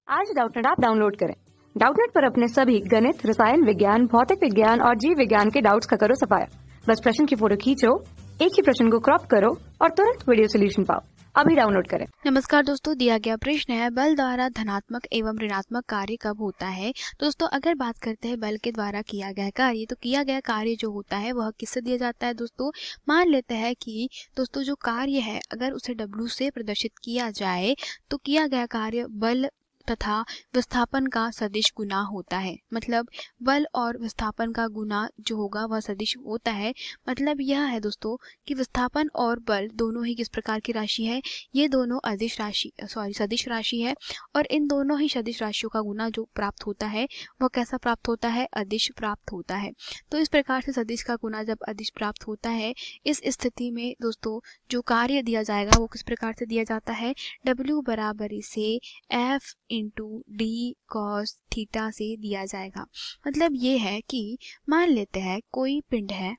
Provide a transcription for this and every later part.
आज Doubtnut app download करें। Doubtnut पर अपने सभी गणित, रसायन विज्ञान, भौतिक विज्ञान और जीव विज्ञान के डाउट्स का करो सफाया। बस प्रश्न की फोटो खींचो, एक ही प्रश्न को क्रॉप करो और तुरंत वीडियो सोल्यूशन पाओ। अभी डाउनलोड करें। नमस्कार दोस्तों, दिया गया प्रश्न है बल द्वारा धनात्मक एवं ऋणात्मक कार्य कब होता है। दोस्तों अगर बात करते हैं बल के द्वारा किया गया कार्य, तो किया गया कार्य जो होता है वह किससे दिया जाता है। दोस्तों मान लेते हैं कि दोस्तों जो कार्य है अगर उसे W से प्रदर्शित किया जाए तो किया गया कार्य बल तथा विस्थापन का सदिश गुना होता है। मतलब बल और विस्थापन का गुना जो होगा वह सदिश होता है। मतलब यह है दोस्तों कि विस्थापन और बल दोनों ही किस प्रकार की राशि है, ये दोनों सदिश राशि है और इन दोनों ही सदिश राशियों का गुना जो प्राप्त होता है वह कैसा प्राप्त होता है, अदिश प्राप्त होता है। तो इस प्रकार से सदिश का गुना जब अदिश प्राप्त होता है, इस स्थिति में दोस्तों जो कार्य दिया जाएगा वो किस प्रकार से दिया जाता है, W बराबर से F into D cos theta से दिया जाएगा। मतलब ये है कि मान लेते हैं कोई पिंड है,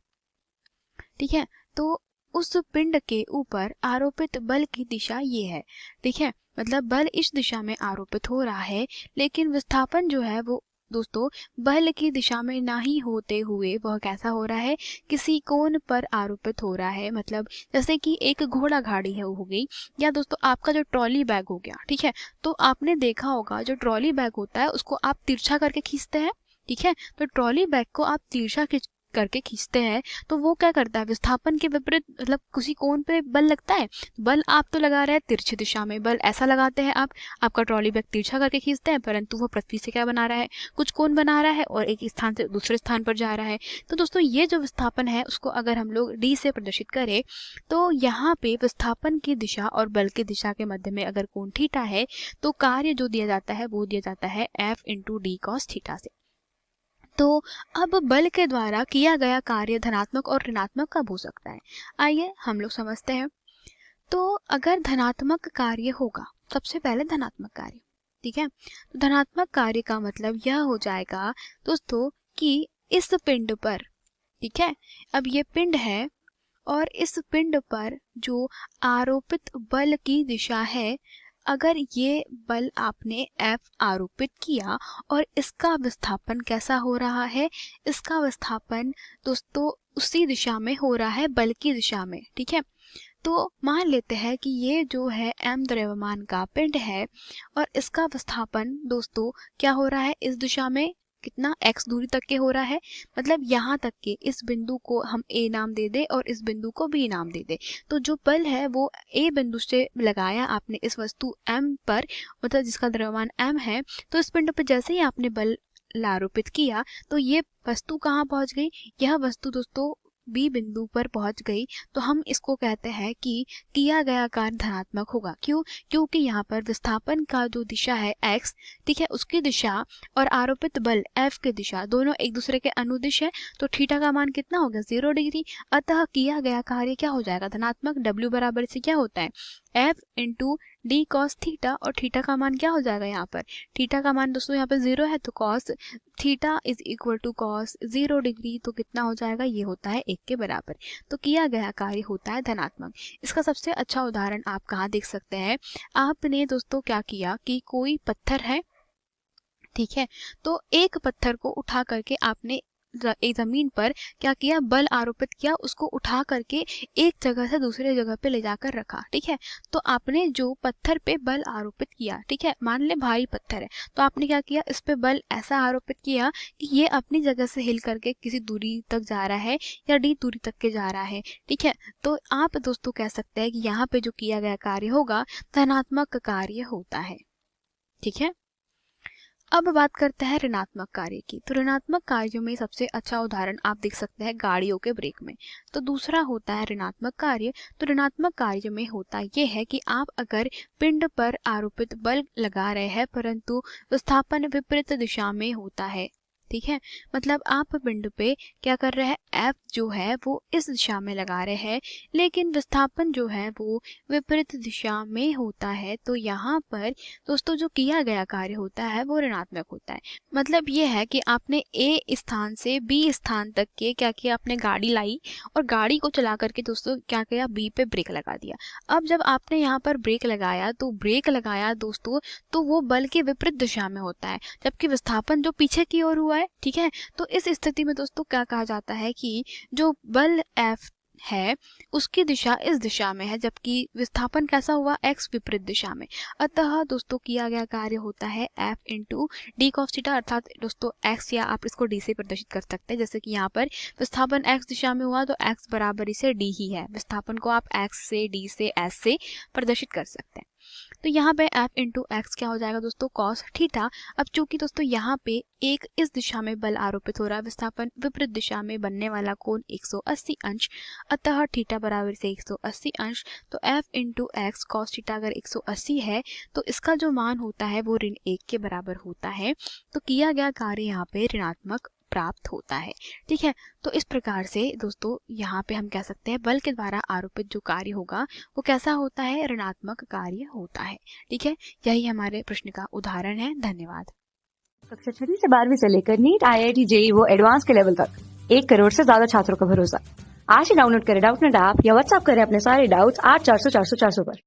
ठीक है, तो उस पिंड के ऊपर आरोपित बल की दिशा ये है, ठीक है। मतलब बल इस दिशा में आरोपित हो रहा है, लेकिन विस्थापन जो है वो दोस्तों बल की दिशा में ना ही होते हुए वह कैसा हो रहा है, किसी कोण पर आरोपित हो रहा है। मतलब जैसे कि एक घोड़ा गाड़ी है हो गई, या दोस्तों आपका जो ट्रॉली बैग हो गया, ठीक है। तो आपने देखा होगा जो ट्रॉली बैग होता है उसको आप तिरछा करके खींचते हैं, ठीक है। तो ट्रॉली बैग को आप तिरछा करके खींचते हैं तो वो क्या करता है, विस्थापन के विपरीत मतलब किसी कोण पे बल लगता है। बल आप तो लगा रहे हैं तिरछी दिशा में, बल ऐसा लगाते हैं आप, आपका ट्रॉली बैग तिरछा करके खींचते हैं, परंतु वो पृथ्वी से क्या बना रहा है, कुछ कोण बना रहा है और एक स्थान से दूसरे स्थान पर जा रहा है। तो दोस्तों ये जो विस्थापन है उसको अगर हम लोग डी से प्रदर्शित करें तो यहाँ पे विस्थापन की दिशा और बल की दिशा के मध्य में अगर कोण थीटा है तो कार्य जो दिया जाता है वो दिया जाता है F into D cos theta से। तो अब बल के द्वारा किया गया कार्य धनात्मक और ऋणात्मक कब हो सकता है, आइए हम लोग समझते हैं। तो अगर धनात्मक कार्य होगा, सबसे पहले धनात्मक कार्य, ठीक है। तो धनात्मक कार्य का मतलब यह हो जाएगा दोस्तों कि इस पिंड पर, ठीक है, अब ये पिंड है और इस पिंड पर जो आरोपित बल की दिशा है, अगर ये बल आपने F आरोपित किया और इसका विस्थापन कैसा हो रहा है, इसका विस्थापन दोस्तों उसी दिशा में हो रहा है, बल की दिशा में, ठीक है। तो मान लेते हैं कि ये जो है m द्रव्यमान का पिंड है और इसका विस्थापन दोस्तों क्या हो रहा है, इस दिशा में कितना x दूरी तक के हो रहा है। मतलब यहाँ तक के इस बिंदु को हम a नाम दे दे और इस बिंदु को b नाम दे दे। तो जो बल है वो a बिंदु से लगाया आपने इस वस्तु m पर, मतलब जिसका द्रव्यमान m है, तो इस पिंड पर जैसे ही आपने बल आरोपित किया तो ये वस्तु कहाँ पहुंच गई, यह वस्तु दोस्तों बी बिंदु पर पहुंच गई। तो हम इसको कहते हैं कि किया गया कार्य धनात्मक होगा। क्यों, क्योंकि यहाँ पर विस्थापन का जो दिशा है x, ठीक है, उसकी दिशा और आरोपित बल F की दिशा दोनों एक दूसरे के अनुदिश है। तो थीटा का मान कितना हो गया, 0 डिग्री। अतः किया गया कार्य क्या हो जाएगा, धनात्मक। W बराबर से क्या होता है, F into D cos theta, और थीटा का मान क्या हो जाएगा, यहाँ पर थीटा का मान दोस्तों यहाँ पर 0 है तो cos theta is equal to cos 0 degree, तो कितना हो जाएगा, ये होता है 1 के बराबर। तो किया गया कार्य होता है धनात्मक। इसका सबसे अच्छा उदाहरण आप कहाँ देख सकते हैं, आपने दोस्तों क्या किया कि कोई पत्थर है, ठीक है, तो एक पत्थर को उठा करके आपने एक जमीन पर क्या किया, बल आरोपित किया, उसको उठा करके एक जगह से दूसरे जगह पे ले जाकर रखा, ठीक है। तो आपने जो पत्थर पे बल आरोपित किया, ठीक है, मान ले भारी पत्थर है, तो आपने क्या किया, इस पे बल ऐसा आरोपित किया कि ये अपनी जगह से हिल करके किसी दूरी तक जा रहा है या डी दूरी तक के जा रहा है, ठीक है। तो आप दोस्तों कह सकते हैं कि यहाँ पे जो किया गया कार्य होगा धनात्मक कार्य होता है, ठीक है। अब बात करते हैं ऋणात्मक कार्य की। तो ऋणात्मक कार्यों में सबसे अच्छा उदाहरण आप देख सकते हैं गाड़ियों के ब्रेक में। तो दूसरा होता है ऋणात्मक कार्य। तो ऋणात्मक कार्य में होता यह है कि आप अगर पिंड पर आरोपित बल लगा रहे हैं परंतु विस्थापन विपरीत दिशा में होता है, ठीक है, मतलब आप बिंदु पे क्या कर रहे हैं, F जो है वो इस दिशा में लगा रहे हैं, लेकिन विस्थापन जो है वो विपरीत दिशा में होता है। तो यहाँ पर दोस्तों जो किया गया कार्य होता है वो ऋणात्मक होता है। मतलब ये है कि आपने A स्थान से B स्थान तक के क्या किया, आपने गाड़ी लाई और गाड़ी को चला करके दोस्तों क्या किया, B पे ब्रेक लगा दिया। अब जब आपने यहाँ पर ब्रेक लगाया दोस्तों, तो वो बल के विपरीत दिशा में होता है, जबकि विस्थापन जो पीछे की ओर हुआ है। ठीक है, तो इस स्थिति में दोस्तों क्या कहा जाता है कि जो बल F है उसकी दिशा इस दिशा में है, जबकि विस्थापन कैसा हुआ, x विपरीत दिशा में। अतः दोस्तों किया गया कार्य होता है F into D cos theta, अर्थात दोस्तों x, या आप इसको d से प्रदर्शित कर सकते हैं। जैसे कि यहाँ पर विस्थापन x दिशा में हुआ तो x बराबर इसे d ही है। विस्थापन को आप x से, d से, s से प्रदर्शित कर सकते हैं। तो यहाँ पे F इंटू एक्स क्या हो जाएगा दोस्तों, कॉस थीटा। अब चूंकि दोस्तों यहाँ पे एक इस दिशा में बल आरोपित हो रहा है, विस्थापन विपरीत दिशा में बनने वाला कोण 180 अंश, अतः थीटा बराबर से 180 अंश। तो F into x cos theta अगर 180 है तो इसका जो मान होता है वो ऋण 1 के बराबर होता है। तो किया गया कार्य यहाँ पे ऋणात्मक प्राप्त होता है। ठीक है, तो इस प्रकार से दोस्तों यहाँ पे हम कह सकते हैं बल के द्वारा आरोपित जो कार्य होगा वो कैसा होता है, ऋणात्मक कार्य होता है। ठीक है, यही हमारे प्रश्न का उदाहरण है। धन्यवाद। कक्षा 6 से 12वीं से लेकर नीट, IIT, JEE वो एडवांस के लेवल तक 1 करोड़ से ज्यादा छात्रों का भरोसा। आज ही डाउनलोड करें डाउटनेट ऐप या व्हाट्सएप करें अपने सारे डाउट्स 8400 400 400 पर।